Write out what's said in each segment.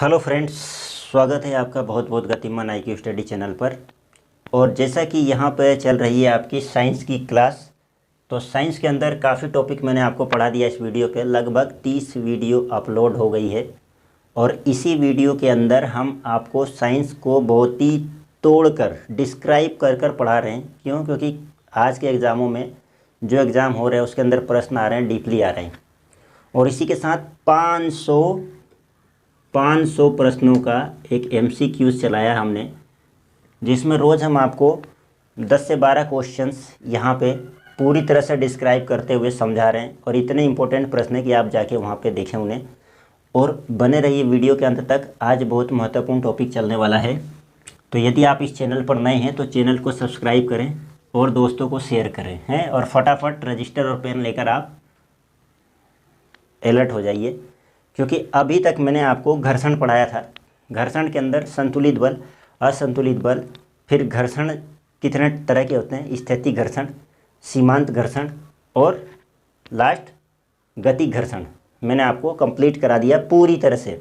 Hello friends, स्वागत है आपका बहुत बहुत गतिमान IQ स्टडी चैनल पर। और जैसा कि यहाँ पे चल रही है आपकी साइंस की क्लास, तो साइंस के अंदर काफ़ी टॉपिक मैंने आपको पढ़ा दिया। इस वीडियो पे लगभग 30 वीडियो अपलोड हो गई है और इसी वीडियो के अंदर हम आपको साइंस को बहुत ही तोड़कर डिस्क्राइब कर कर पढ़ा रहे हैं। क्यों? क्योंकि आज के एग्ज़ामों में जो एग्ज़ाम हो रहे हैं उसके अंदर प्रश्न आ रहे हैं, डीपली आ रहे हैं। और इसी के साथ 500 प्रश्नों का एक MCQ चलाया हमने, जिसमें रोज़ हम आपको 10 से 12 क्वेश्चंस यहाँ पे पूरी तरह से डिस्क्राइब करते हुए समझा रहे हैं। और इतने इंपॉर्टेंट प्रश्न है कि आप जाके वहाँ पे देखें उन्हें और बने रहिए वीडियो के अंत तक। आज बहुत महत्वपूर्ण टॉपिक चलने वाला है, तो यदि आप इस चैनल पर नए हैं तो चैनल को सब्सक्राइब करें और दोस्तों को शेयर करें हैं। और फटाफट रजिस्टर और पेन लेकर आप अलर्ट हो जाइए, क्योंकि अभी तक मैंने आपको घर्षण पढ़ाया था। घर्षण के अंदर संतुलित बल, असंतुलित बल, फिर घर्षण कितने तरह के होते हैं, स्थैतिक घर्षण, सीमांत घर्षण और लास्ट गति घर्षण, मैंने आपको कंप्लीट करा दिया पूरी तरह से।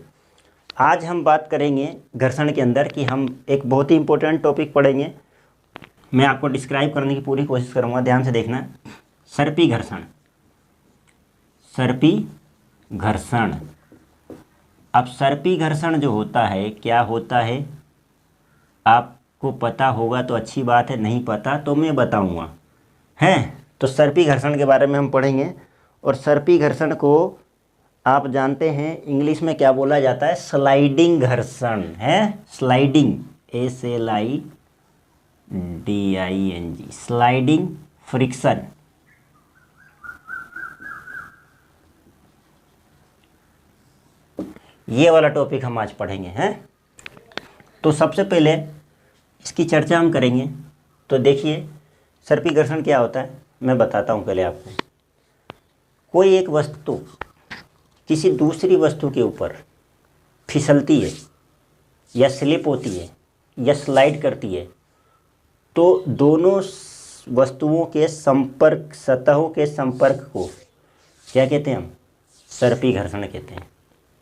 आज हम बात करेंगे घर्षण के अंदर कि हम एक बहुत ही इंपॉर्टेंट टॉपिक पढ़ेंगे। मैं आपको डिस्क्राइब करने की पूरी कोशिश करूँगा, ध्यान से देखना। सर्पी घर्षण, सर्पी घर्षण। अब सर्पी घर्षण जो होता है, क्या होता है आपको पता होगा तो अच्छी बात है, नहीं पता तो मैं बताऊंगा हैं। तो सर्पी घर्षण के बारे में हम पढ़ेंगे। और सर्पी घर्षण को आप जानते हैं इंग्लिश में क्या बोला जाता है? स्लाइडिंग घर्षण है। Sliding, SLIDING, sliding friction. ये वाला टॉपिक हम आज पढ़ेंगे हैं। तो सबसे पहले इसकी चर्चा हम करेंगे। तो देखिए, सर्पी घर्षण क्या होता है मैं बताता हूँ पहले आपको। कोई एक वस्तु किसी दूसरी वस्तु के ऊपर फिसलती है या स्लिप होती है या स्लाइड करती है, तो दोनों वस्तुओं के संपर्क, सतहों के संपर्क को क्या कहते हैं? हम सर्पी घर्षण कहते हैं,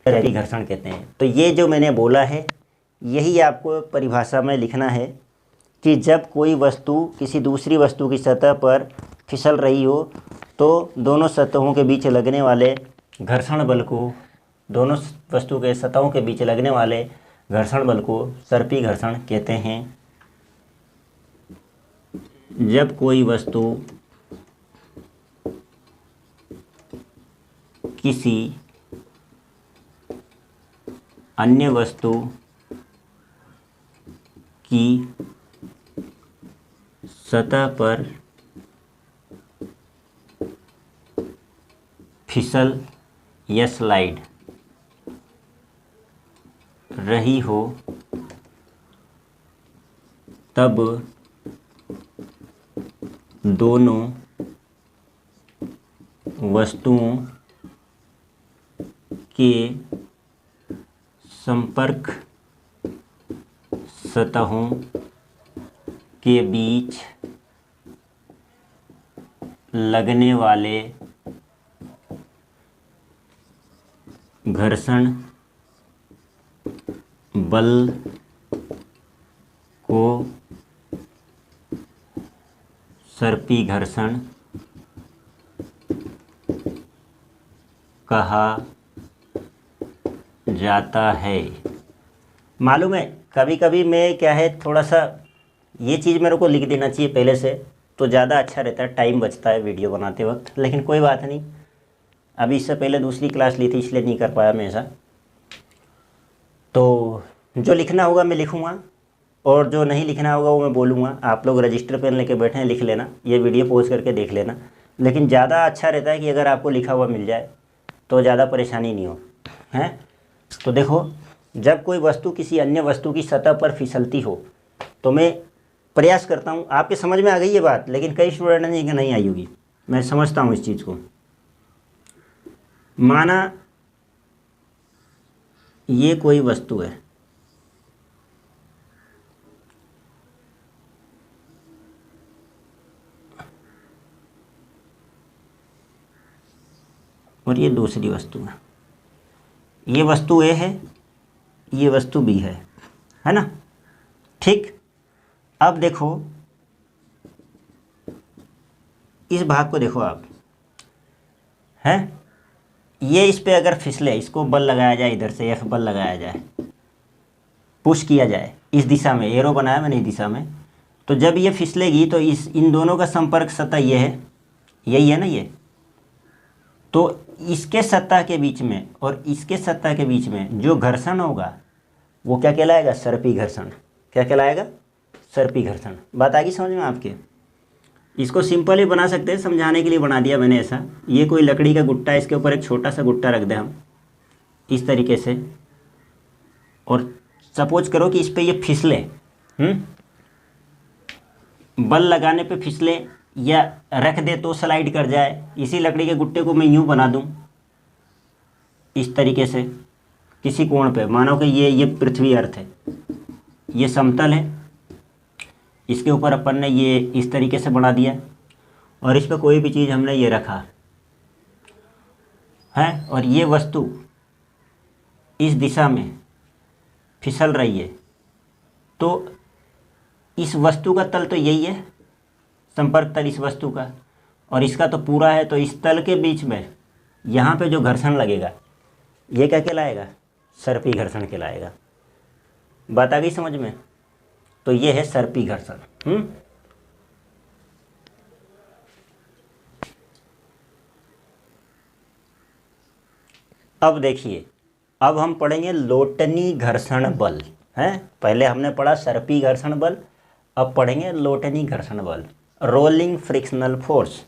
सर्पी घर्षण कहते हैं। तो ये जो मैंने बोला है यही आपको परिभाषा में लिखना है कि जब कोई वस्तु किसी दूसरी वस्तु की सतह पर फिसल रही हो तो दोनों सतहों के बीच लगने वाले घर्षण बल को, दोनों वस्तु के सतहों के बीच लगने वाले घर्षण बल को सर्पी घर्षण कहते हैं। जब कोई वस्तु किसी अन्य वस्तु की सतह पर फिसल या स्लाइड रही हो तब दोनों वस्तुओं के संपर्क सतहों के बीच लगने वाले घर्षण बल को सर्पी घर्षण कहा जाता है। मालूम है कभी कभी मैं क्या है, थोड़ा सा ये चीज़ मेरे को लिख देना चाहिए पहले से, तो ज़्यादा अच्छा रहता है, टाइम बचता है वीडियो बनाते वक्त। लेकिन कोई बात नहीं, अभी इससे पहले दूसरी क्लास ली थी इसलिए नहीं कर पाया मैं ऐसा। तो जो लिखना होगा मैं लिखूँगा और जो नहीं लिखना होगा वो मैं बोलूँगा। आप लोग रजिस्टर पेन लेके बैठे हैं, लिख लेना, ये वीडियो पॉज करके देख लेना। लेकिन ज़्यादा अच्छा रहता है कि अगर आपको लिखा हुआ मिल जाए तो ज़्यादा परेशानी नहीं हो हैं। तो देखो, जब कोई वस्तु किसी अन्य वस्तु की सतह पर फिसलती हो, तो मैं प्रयास करता हूँ, आपके समझ में आ गई ये बात, लेकिन कई स्टूडेंट नहीं आई होगी, मैं समझता हूँ इस चीज़ को। माना ये कोई वस्तु है, और ये दूसरी वस्तु है। ये वस्तु ए है, ये वस्तु B है ना। ठीक, अब देखो इस भाग को देखो आप, है ये इस पे अगर फिसले, इसको बल लगाया जाए, इधर से F बल लगाया जाए, पुश किया जाए इस दिशा में, एरो बनाया मैंने इस दिशा में, तो जब ये फिसलेगी तो इन दोनों का संपर्क सतह ये है, यही है ना ये, तो इसके सतह के बीच में और इसके सतह के बीच में जो घर्षण होगा वो क्या कहलाएगा, सर्पी घर्षण। क्या कहलाएगा, सर्पी घर्षण। बात आ गई समझ में आपके। इसको सिंपल ही बना सकते हैं, समझाने के लिए बना दिया मैंने ऐसा। ये कोई लकड़ी का गुट्टा है, इसके ऊपर एक छोटा सा गुट्टा रख दें हम इस तरीके से, और सपोज करो कि इस पे ये फिसले, बल लगाने पे फिसले या रख दे तो स्लाइड कर जाए। इसी लकड़ी के गुट्टे को मैं यूं बना दूं इस तरीके से किसी कोण पे, मानो कि ये पृथ्वी अर्थ है, ये समतल है, इसके ऊपर अपन ने ये इस तरीके से बना दिया, और इस पर कोई भी चीज़ हमने ये रखा है, और ये वस्तु इस दिशा में फिसल रही है, तो इस वस्तु का तल तो यही है, संपर्क तल इस वस्तु का, और इसका तो पूरा है, तो इस तल के बीच में यहाँ पे जो घर्षण लगेगा ये क्या कहलाएगा, सर्पी घर्षण कहलाएगा। बात आ गई समझ में। तो ये है सर्पी घर्षण। अब देखिए, अब हम पढ़ेंगे लोटनी घर्षण बल। हैं, पहले हमने पढ़ा सर्पी घर्षण बल, अब पढ़ेंगे लोटनी घर्षण बल, रोलिंग फ्रिक्शनल फोर्स।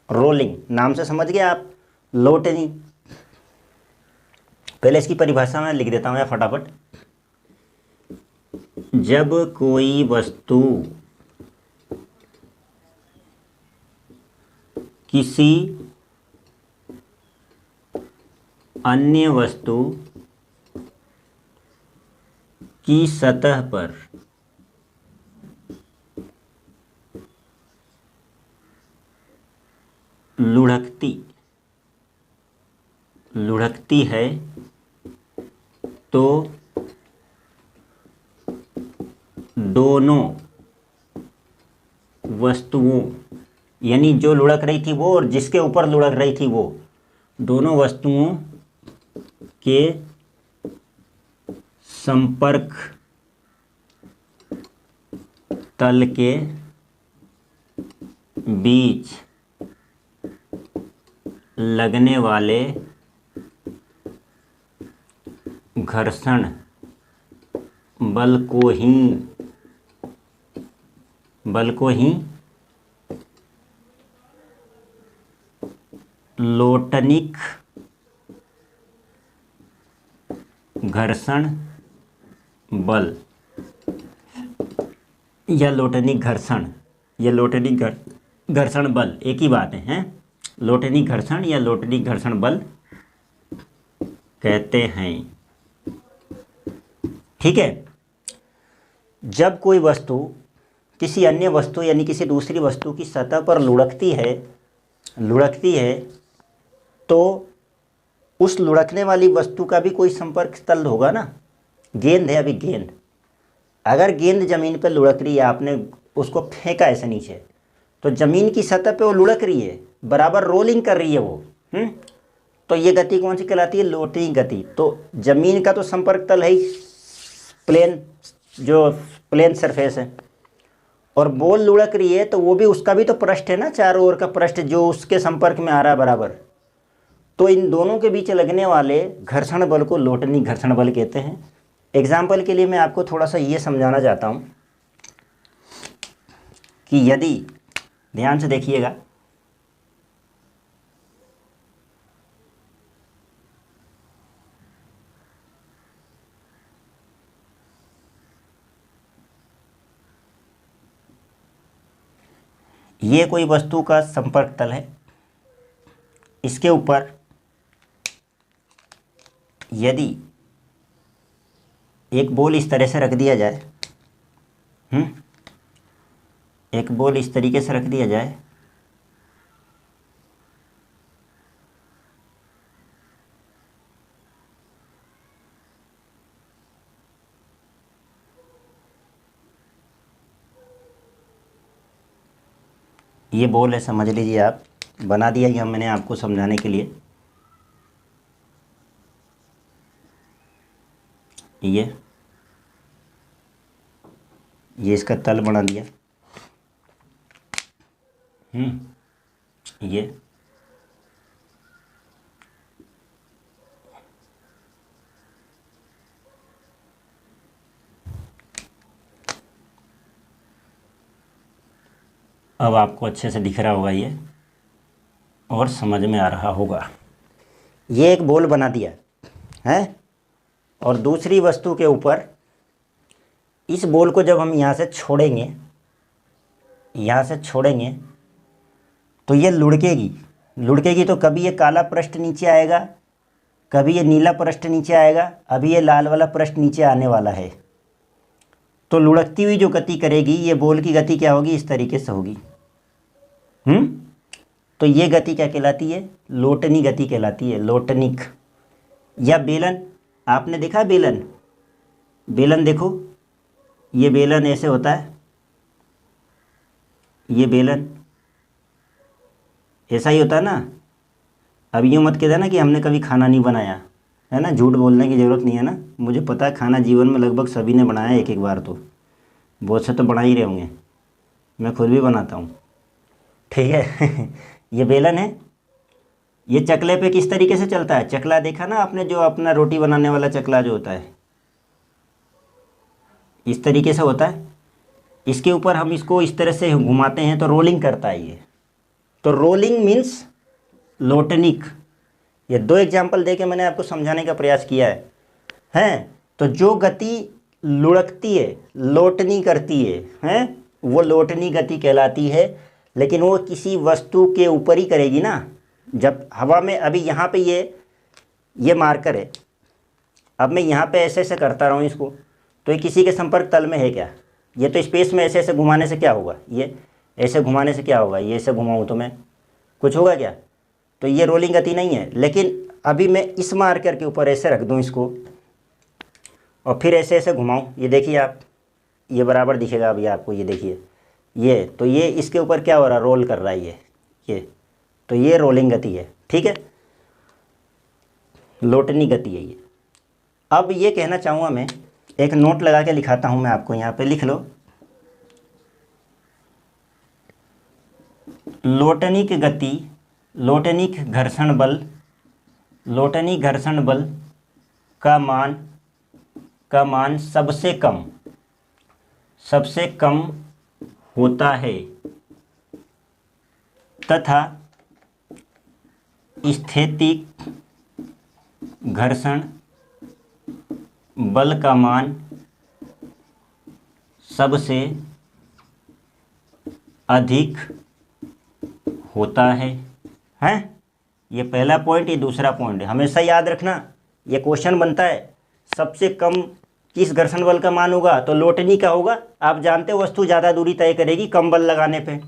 रोलिंग नाम से समझ गए आप, लोटनी। पहले इसकी परिभाषा मैं लिख देता हूँ या फटाफट। जब कोई वस्तु किसी अन्य वस्तु की सतह पर लुढ़कती है तो दोनों वस्तुओं, यानी जो लुढ़क रही थी वो और जिसके ऊपर लुढ़क रही थी वो, दोनों वस्तुओं के संपर्क तल के बीच लगने वाले घर्षण बल को ही लोटनिक घर्षण बल या लोटनिक घर्षण या लोटनिक घर्षण बल एक ही बात है, हैं? लोटनिक घर्षण या लोटनिक घर्षण बल कहते हैं। ठीक है। जब कोई वस्तु किसी अन्य वस्तु यानी किसी दूसरी वस्तु की सतह पर लुढ़कती है तो उस लुढ़कने वाली वस्तु का भी कोई संपर्क तल होगा ना। गेंद है, अभी गेंद, अगर गेंद जमीन पर लुढ़क रही है, आपने उसको फेंका ऐसे नीचे, तो जमीन की सतह पे वो लुढ़क रही है, बराबर रोलिंग कर रही है वो। तो ये गति कौन सी कहलाती है, लोटनी गति। तो जमीन का तो संपर्क तल है ही, प्लेन, जो प्लेन सरफेस है, और बॉल लुढ़क रही है तो वो भी, उसका भी तो पृष्ठ है ना, चारों ओर का पृष्ठ जो उसके संपर्क में आ रहा है बराबर। तो इन दोनों के बीच लगने वाले घर्षण बल को लोटनी घर्षण बल कहते हैं। एग्जाम्पल के लिए मैं आपको थोड़ा सा ये समझाना चाहता हूँ कि यदि, ध्यान से देखिएगा, ये कोई वस्तु का संपर्क तल है, इसके ऊपर यदि एक बॉल इस तरह से रख दिया जाए, एक बॉल इस तरीके से रख दिया जाए, ये बॉल है, समझ लीजिए आप, बना दिया ये मैंने आपको समझाने के लिए। ये इसका तल बना दिया। ये अब आपको अच्छे से दिख रहा होगा ये, और समझ में आ रहा होगा। ये एक बॉल बना दिया है, और दूसरी वस्तु के ऊपर इस बॉल को जब हम यहाँ से छोड़ेंगे, तो ये लुढ़केगी तो कभी ये काला पृष्ठ नीचे आएगा, कभी ये नीला पृष्ठ नीचे आएगा, अभी ये लाल वाला पृष्ठ नीचे आने वाला है। तो लुढ़कती हुई जो गति करेगी, ये बॉल की गति क्या होगी, इस तरीके से होगी। तो ये गति क्या कहलाती है, लोटनी गति कहलाती है, लोटनिक। या बेलन, आपने देखा बेलन देखो, ये बेलन ऐसे होता है, ये बेलन ऐसा ही होता है ना। अब यूँ मत कह देना कि हमने कभी खाना नहीं बनाया, है ना, झूठ बोलने की ज़रूरत नहीं है ना। मुझे पता है खाना जीवन में लगभग सभी ने बनाया एक बार, तो बहुत से तो बना ही रहे होंगे, मैं खुद भी बनाता हूँ, ठीक है। ये बेलन है, ये चकले पे किस तरीके से चलता है, चकला देखा ना आपने, जो अपना रोटी बनाने वाला चकला जो होता है, इस तरीके से होता है। इसके ऊपर हम इसको इस तरह से घुमाते हैं तो रोलिंग करता है ये। तो रोलिंग मीन्स लोटनिक। ये दो एग्जाम्पल देके मैंने आपको समझाने का प्रयास किया है। तो जो गति लुढ़कती है, लोटनी करती है, वो लोटनी गति कहलाती है। लेकिन वो किसी वस्तु के ऊपर ही करेगी ना। जब हवा में, अभी यहाँ पे ये मार्कर है, अब मैं यहाँ पे ऐसे ऐसे करता रहूँ इसको, तो ये किसी के संपर्क तल में है क्या, ये तो स्पेस में ऐसे ऐसे घुमाने से क्या होगा, ये ऐसे घुमाने से क्या होगा, ये ऐसे घुमाऊँ तो मैं कुछ होगा क्या, तो ये रोलिंग गति नहीं है। लेकिन अभी मैं इस मार्कर के ऊपर ऐसे रख दूँ इसको, और फिर ऐसे ऐसे घुमाऊँ, ये देखिए आप, ये बराबर दिखेगा अभी आपको, ये देखिए ये, तो ये इसके ऊपर क्या हो रहा है, रोल कर रहा है ये, तो ये रोलिंग गति है, ठीक है, लोटनी गति है ये। अब ये कहना चाहूँगा मैं, एक नोट लगा के लिखाता हूँ मैं आपको, यहाँ पे लिख लो, लोटनिक गति, लोटनिक घर्षण बल का मान सबसे कम होता है, तथा स्थैतिक घर्षण बल का मान सबसे अधिक होता है। ये पहला पॉइंट, ये दूसरा पॉइंट है, हमेशा याद रखना। ये क्वेश्चन बनता है, सबसे कम किस घर्षण बल का मान होगा, तो लोटनी का होगा। आप जानते हो वस्तु ज़्यादा दूरी तय करेगी कम बल लगाने पे।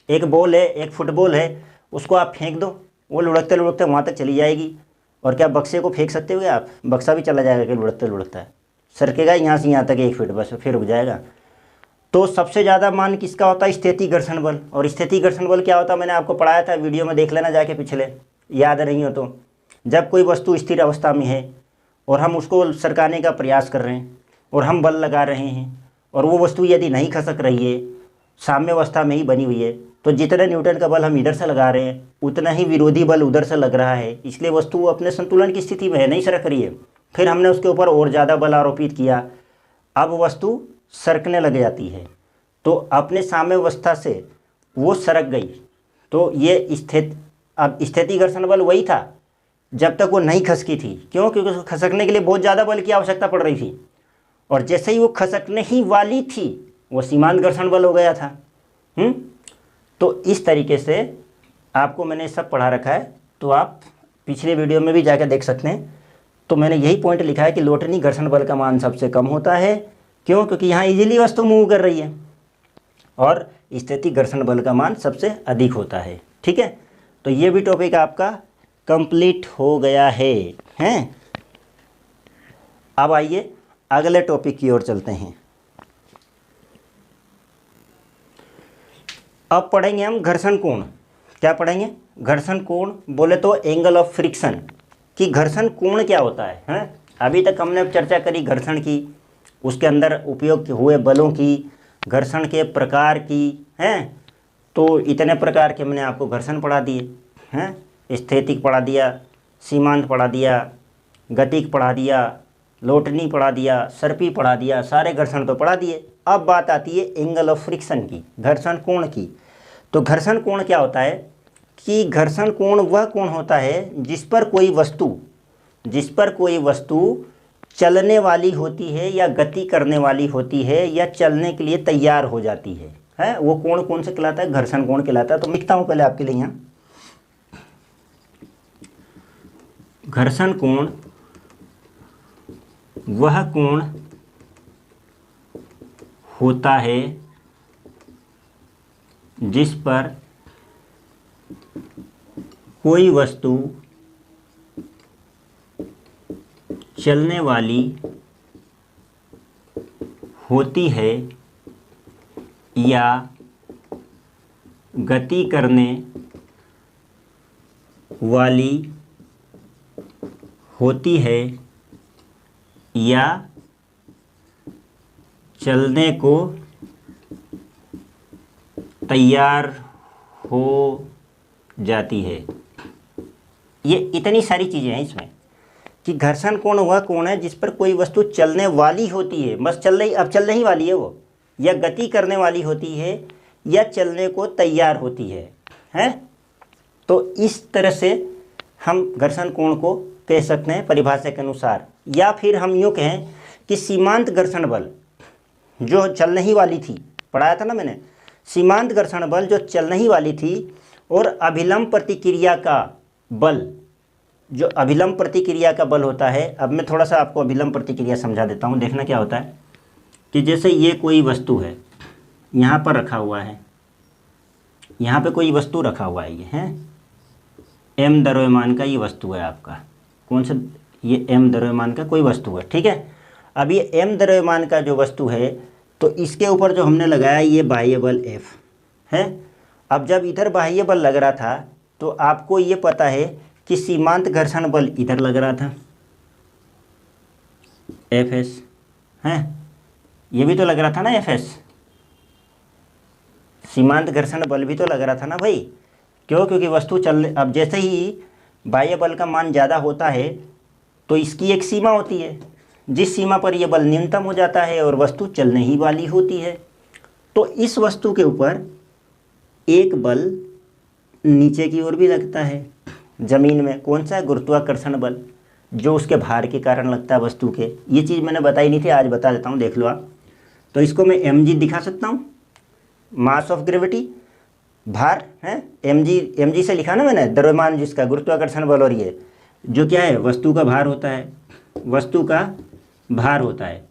एक बॉल है, एक फुटबॉल है, उसको आप फेंक दो, वो लुढ़कते लुढ़कते वहाँ तक चली जाएगी। और क्या बक्से को फेंक सकते हो आप, बक्सा भी चला जाएगा कि लुढ़कते लुढ़कता है, सरकेगा यहाँ से यहाँ तक 1 फीट, बस फिर रुक जाएगा। तो सबसे ज़्यादा मान किसका होता है, स्थैतिक घर्षण बल। और स्थैतिक घर्षण बल क्या होता है, मैंने आपको पढ़ाया था, वीडियो में देख लेना जाके पिछले, याद नहीं हो तो। जब कोई वस्तु स्थिर अवस्था में है और हम उसको सरकाने का प्रयास कर रहे हैं और हम बल लगा रहे हैं, और वो वस्तु यदि नहीं खसक रही है, साम्य अवस्था में ही बनी हुई है, तो जितने न्यूटन का बल हम इधर से लगा रहे हैं उतना ही विरोधी बल उधर से लग रहा है, इसलिए वस्तु अपने संतुलन की स्थिति में है, नहीं सरक रही है। फिर हमने उसके ऊपर और ज़्यादा बल आरोपित किया, अब वस्तु सरकने लग जाती है, तो अपने साम्य अवस्था से वो सरक गई। तो ये अब स्थैतिक घर्षण बल वही था जब तक वो नहीं खसकी थी। क्यों? क्योंकि उसको खसकने के लिए बहुत ज़्यादा बल की आवश्यकता पड़ रही थी, और जैसे ही वो खसकने ही वाली थी, वो सीमांत घर्षण बल हो गया था। तो इस तरीके से आपको मैंने सब पढ़ा रखा है, तो आप पिछले वीडियो में भी जाकर देख सकते हैं। तो मैंने यही पॉइंट लिखा है कि लोटनी घर्षण बल का मान सबसे कम होता है। क्यों? क्योंकि यहाँ इजीली वस्तु मूव कर रही है, और स्थैतिक घर्षण बल का मान सबसे अधिक होता है। ठीक है, तो ये भी टॉपिक आपका कंप्लीट हो गया है, हैं? अब आइए अगले टॉपिक की ओर चलते हैं। अब पढ़ेंगे हम घर्षण कोण। क्या पढ़ेंगे? घर्षण कोण बोले तो एंगल ऑफ फ्रिक्शन, कि घर्षण कोण क्या होता है, हैं? अभी तक हमने चर्चा करी घर्षण की, उसके अंदर उपयोग हुए बलों की, घर्षण के प्रकार की, हैं? तो इतने प्रकार के मैंने आपको घर्षण पढ़ा दिए हैं। स्थैतिक पढ़ा दिया, सीमांत पढ़ा दिया, गतिक पढ़ा दिया, लोटनी पढ़ा दिया, सर्पी पढ़ा दिया, सारे घर्षण तो पढ़ा दिए। अब बात आती है एंगल ऑफ फ्रिक्शन की, घर्षण कोण की। तो घर्षण कोण क्या होता है कि घर्षण कोण वह कोण होता है जिस पर कोई वस्तु चलने वाली होती है या गति करने वाली होती है या चलने के लिए तैयार हो जाती है, वो कोण कौन से कहलाता है? घर्षण कोण कहलाता है। तो लिखता हूं पहले आपके लिए यहाँ, घर्षण कोण वह कोण होता है जिस पर कोई वस्तु चलने वाली होती है या गति करने वाली होती है या चलने को तैयार हो जाती है। ये इतनी सारी चीज़ें हैं इसमें कि घर्षण कोण वह कोण है जिस पर कोई वस्तु चलने वाली होती है, बस चल रही, अब चलने ही वाली है वो, या गति करने वाली होती है या चलने को तैयार होती है? तो इस तरह से हम घर्षण कोण को कह सकते हैं परिभाषा के अनुसार। या फिर हम यूँ कहें कि सीमांत घर्षण बल जो चलने ही वाली थी, पढ़ाया था ना मैंने, सीमांत घर्षण बल जो चलने ही वाली थी, और अभिलंब प्रतिक्रिया का बल, जो अभिलंब प्रतिक्रिया का बल होता है। अब मैं थोड़ा सा आपको अभिलंब प्रतिक्रिया समझा देता हूँ। देखना क्या होता है कि जैसे ये कोई वस्तु है, यहाँ पर रखा हुआ है, यहाँ पे कोई वस्तु रखा हुआ है, ये है m द्रव्यमान का ये वस्तु है आपका, कौन सा? ये m द्रव्यमान का कोई वस्तु है, ठीक है। अब ये m द्रव्यमान का जो वस्तु है, तो इसके ऊपर जो हमने लगाया ये बाह्य बल F है। अब जब इधर बाह्य बल लग रहा था तो आपको ये पता है कि सीमांत घर्षण बल इधर लग रहा था, Fs है, ये भी तो लग रहा था ना Fs, सीमांत घर्षण बल भी तो लग रहा था ना भाई। क्यों? क्योंकि वस्तु चल, अब जैसे ही बाह्य बल का मान ज़्यादा होता है तो इसकी एक सीमा होती है, जिस सीमा पर यह बल न्यूनतम हो जाता है और वस्तु चलने ही वाली होती है। तो इस वस्तु के ऊपर एक बल नीचे की ओर भी लगता है ज़मीन में, कौन सा? गुरुत्वाकर्षण बल, जो उसके भार के कारण लगता है वस्तु के। ये चीज़ मैंने बताई नहीं थी, आज बता देता हूँ, देख लो आप। तो इसको मैं mg दिखा सकता हूँ, मास ऑफ ग्रेविटी, भार है, mg से लिखा ना मैंने, द्रव्यमान जिसका गुरुत्वाकर्षण बल, और ये जो क्या है? वस्तु का भार होता है, वस्तु का भार होता है।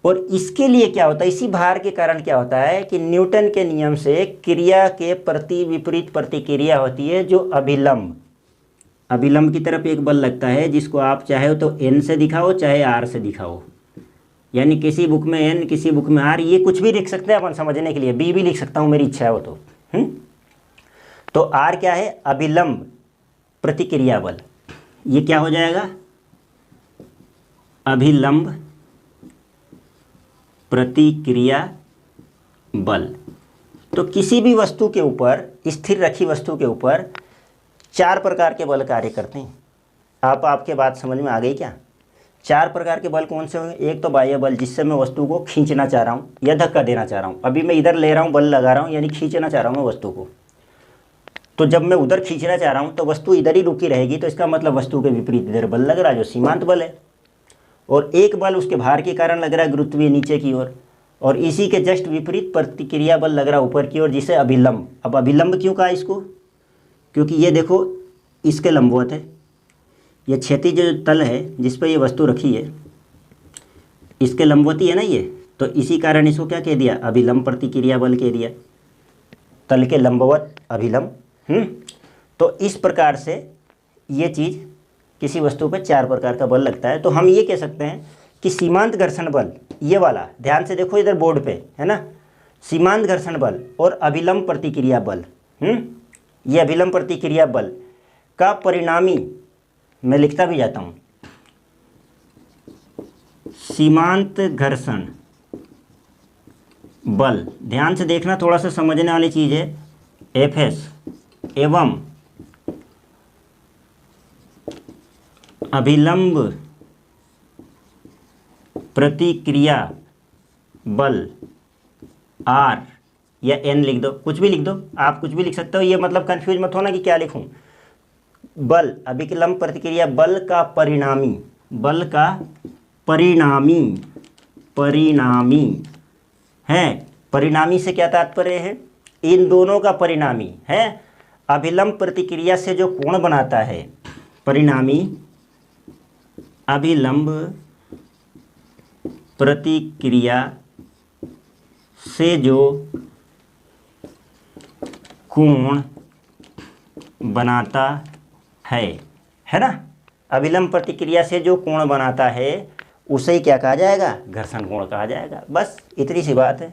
और इसके लिए क्या होता है? इसी भार के कारण क्या होता है कि न्यूटन के नियम से क्रिया के प्रति विपरीत प्रतिक्रिया होती है, जो अभिलंब की तरफ एक बल लगता है, जिसको आप चाहे तो n से दिखाओ चाहे r से दिखाओ, यानी किसी बुक में n किसी बुक में r, ये कुछ भी लिख सकते हैं अपन समझने के लिए, b भी लिख सकता हूँ, मेरी इच्छा है वो तो। तो r क्या है? अभिलंब प्रतिक्रिया बल। ये क्या हो जाएगा? अभिलंब प्रतिक्रिया बल। तो किसी भी वस्तु के ऊपर, स्थिर रखी वस्तु के ऊपर 4 प्रकार के बल कार्य करते हैं। आपके बात समझ में आ गई क्या? 4 प्रकार के बल कौन से होंगे? एक तो बाह्य बल, जिससे मैं वस्तु को खींचना चाह रहा हूँ या धक्का देना चाह रहा हूँ। अभी मैं इधर ले रहा हूँ, बल लगा रहा हूँ, यानी खींचना चाह रहा हूँ मैं वस्तु को। तो जब मैं उधर खींचना चाह रहा हूँ तो वस्तु इधर ही रुकी रहेगी, तो इसका मतलब वस्तु के विपरीत इधर बल लग रहा है, जो सीमांत बल है। और एक बल उसके भार के कारण लग रहा है, गुरुत्वीय नीचे की ओर, और इसी के जस्ट विपरीत प्रतिक्रिया बल लग रहा है ऊपर की ओर, जिसे अभिलंब। अब अभिलंब क्यों कहा इसको? क्योंकि ये देखो इसके लंबवत है, ये क्षैतिज जो तल है जिस पर ये वस्तु रखी है, इसके लंबवती है ना ये, तो इसी कारण इसको क्या कह दिया? अभिलंब प्रतिक्रिया बल कह दिया, तल के लंबवत अभिलंब। तो इस प्रकार से ये चीज़ किसी वस्तु पर 4 प्रकार का बल लगता है। तो हम ये कह सकते हैं कि सीमांत घर्षण बल, ये वाला ध्यान से देखो इधर बोर्ड पे है ना, सीमांत घर्षण बल और अभिलंब प्रतिक्रिया बल, ये अभिलंब प्रतिक्रिया बल का परिणामी, मैं लिखता भी जाता हूँ, सीमांत घर्षण बल, ध्यान से देखना, थोड़ा सा समझने वाली चीज़ है, एफएस एवं अभिलंब प्रतिक्रिया बल आर या एन लिख दो, कुछ भी लिख दो, आप कुछ भी लिख सकते हो, ये मतलब कंफ्यूज मत होना कि क्या लिखूं। बल, अभिलंब प्रतिक्रिया बल का परिणामी, बल का परिणामी, परिणामी है, परिणामी से क्या तात्पर्य है, इन दोनों का परिणामी है, अभिलंब प्रतिक्रिया से जो कोण बनाता है, परिणामी अभिलंब प्रतिक्रिया से जो कोण बनाता है ना, अभिलंब प्रतिक्रिया से जो कोण बनाता है उसे ही क्या कहा जाएगा, घर्षण कोण कहा जाएगा। बस इतनी सी बात है,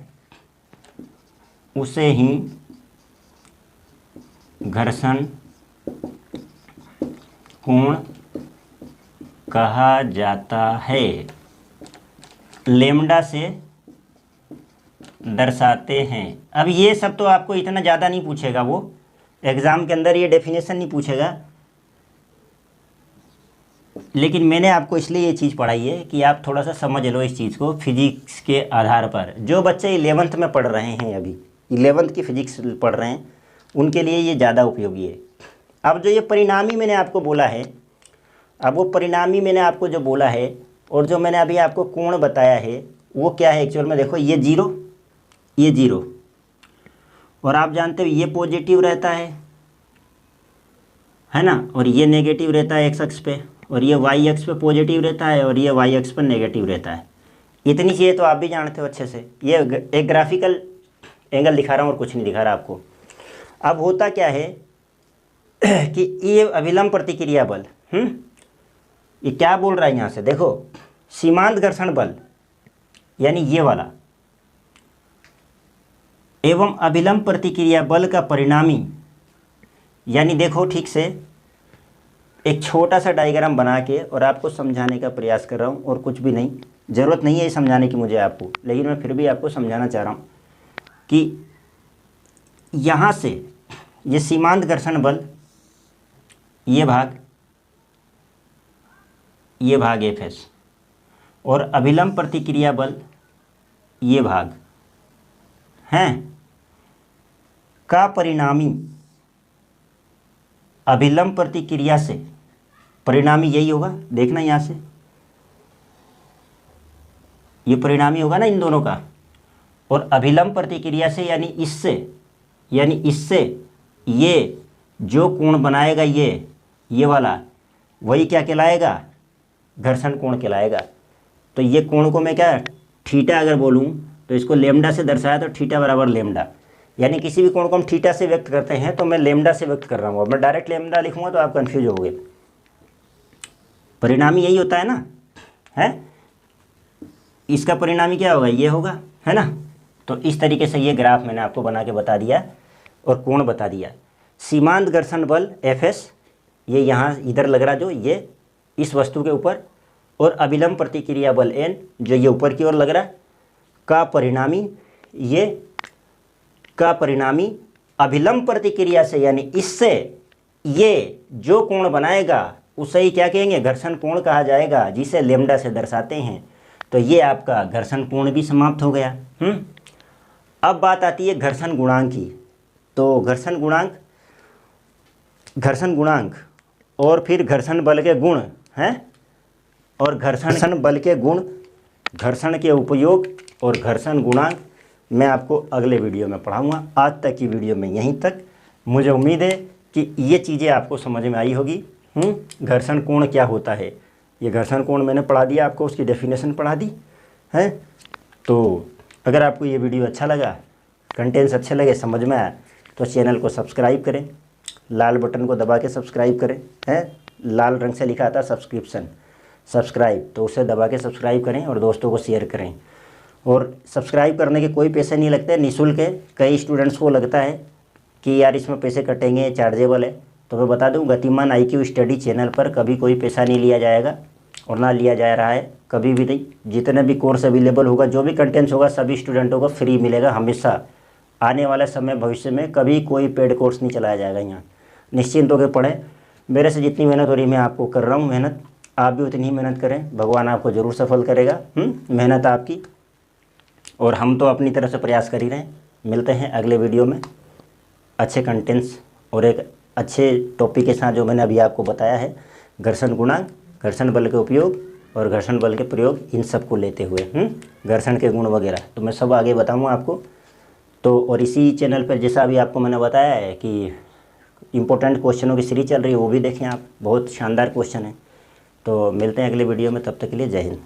उसे ही घर्षण कोण कहा जाता है, लेमडा से दर्शाते हैं। अब ये सब तो आपको इतना ज़्यादा नहीं पूछेगा, वो एग्ज़ाम के अंदर ये डेफिनेशन नहीं पूछेगा, लेकिन मैंने आपको इसलिए ये चीज़ पढ़ाई है कि आप थोड़ा सा समझ लो इस चीज़ को फिजिक्स के आधार पर। जो बच्चे 11th में पढ़ रहे हैं, अभी 11th की फिजिक्स पढ़ रहे हैं, उनके लिए ये ज़्यादा उपयोगी है। अब जो ये परिणामी मैंने आपको बोला है, अब वो परिणामी मैंने आपको जो बोला है और जो मैंने अभी आपको कोण बताया है वो क्या है एक्चुअल में, देखो ये जीरो, ये जीरो, और आप जानते हो ये पॉजिटिव रहता है ना, और ये नेगेटिव रहता है एक्स अक्ष पे, और ये वाई अक्ष पे पॉजिटिव रहता है और ये वाई अक्ष पर नेगेटिव रहता है। इतनी चीज़ें तो आप भी जानते हो अच्छे से, ये एक ग्राफिकल एंगल दिखा रहा हूँ और कुछ नहीं दिखा रहा आपको। अब होता क्या है कि ये अभिलंब प्रतिक्रिया बल, ये क्या बोल रहा है यहाँ से, देखो सीमांत घर्षण बल यानी ये वाला एवं अभिलंब प्रतिक्रिया बल का परिणामी, यानी देखो ठीक से एक छोटा सा डायग्राम बना के और आपको समझाने का प्रयास कर रहा हूँ, और कुछ भी नहीं, ज़रूरत नहीं है समझाने की मुझे आपको, लेकिन मैं फिर भी आपको समझाना चाह रहा हूँ कि यहाँ से ये सीमांत घर्षण बल, ये भाग एफ और अभिलंब प्रतिक्रिया बल ये भाग हैं का परिणामी अभिलंब प्रतिक्रिया से, परिणामी यही होगा, देखना यहाँ से ये परिणामी होगा ना इन दोनों का, और अभिलंब प्रतिक्रिया से यानी इससे ये जो कोण बनाएगा ये वाला, वही क्या कहलाएगा, घर्षण कोण कहलाएगा। तो ये कोण को मैं क्या थीटा अगर बोलूँ तो इसको लेमडा से दर्शाया तो थीटा बराबर लेमडा, यानी किसी भी कोण को हम थीटा से व्यक्त करते हैं तो मैं लेमडा से व्यक्त कर रहा हूँ। अब मैं डायरेक्ट लेमडा लिखूँगा तो आप कंफ्यूज होगे, परिणामी यही होता है ना, है इसका परिणामी क्या होगा, ये होगा, है ना। तो इस तरीके से ये ग्राफ मैंने आपको बना के बता दिया और कोण बता दिया। सीमांत घर्षण बल Fs ये यहाँ इधर लग रहा जो ये इस वस्तु के ऊपर, और अभिलंब प्रतिक्रिया बल N जो ये ऊपर की ओर लग रहा का परिणामी, ये का परिणामी अभिलंब प्रतिक्रिया से यानी इससे ये जो कोण बनाएगा उसे ही क्या कहेंगे, घर्षण कोण कहा जाएगा, जिसे लेमडा से दर्शाते हैं। तो ये आपका घर्षण कोण भी समाप्त हो गया। अब बात आती है घर्षण गुणांक की। तो घर्षण गुणांक और फिर घर्षण बल के गुण हैं, और घर्षण बल के गुण, घर्षण के उपयोग और घर्षण गुणांक मैं आपको अगले वीडियो में पढ़ाऊंगा। आज तक की वीडियो में यहीं तक। मुझे उम्मीद है कि ये चीज़ें आपको समझ में आई होगी। घर्षण कोण क्या होता है, ये घर्षण कोण मैंने पढ़ा दिया आपको, उसकी डेफिनेशन पढ़ा दी है। तो अगर आपको ये वीडियो अच्छा लगा, कंटेंट्स अच्छे लगे, समझ में आया, तो चैनल को सब्सक्राइब करें, लाल बटन को दबा के सब्सक्राइब करें, है लाल रंग से लिखा था सब्सक्राइब, तो उसे दबा के सब्सक्राइब करें और दोस्तों को शेयर करें। और सब्सक्राइब करने के कोई पैसे नहीं लगते, निःशुल्क है। कई स्टूडेंट्स को लगता है कि यार इसमें पैसे कटेंगे, चार्जेबल है, तो मैं बता दूं गतिमान IQ स्टडी चैनल पर कभी कोई पैसा नहीं लिया जाएगा और ना लिया जा रहा है, कभी भी नहीं। जितने भी कोर्स अवेलेबल होगा, जो भी कंटेंट्स होगा, सभी स्टूडेंटों को फ्री मिलेगा हमेशा। आने वाले समय भविष्य में कभी कोई पेड कोर्स नहीं चलाया जाएगा यहाँ। निश्चिंत होकर पढ़ें। मेरे से जितनी मेहनत हो रही है मैं आपको कर रहा हूँ मेहनत, आप भी उतनी ही मेहनत करें, भगवान आपको ज़रूर सफल करेगा। मेहनत आपकी और हम तो अपनी तरफ से प्रयास कर ही रहे हैं। मिलते हैं अगले वीडियो में अच्छे कंटेंट्स और एक अच्छे टॉपिक के साथ, जो मैंने अभी आपको बताया है, घर्षण गुणांक, घर्षण बल के उपयोग और घर्षण बल के प्रयोग, इन सब को लेते हुए घर्षण के गुण वगैरह, तो मैं सब आगे बताऊँगा आपको। तो और इसी चैनल पर जैसा अभी आपको मैंने बताया है कि इम्पोर्टेंट क्वेश्चनों की सीरीज चल रही है, वो भी देखें आप, बहुत शानदार क्वेश्चन है। तो मिलते हैं अगले वीडियो में, तब तक के लिए जय हिंद।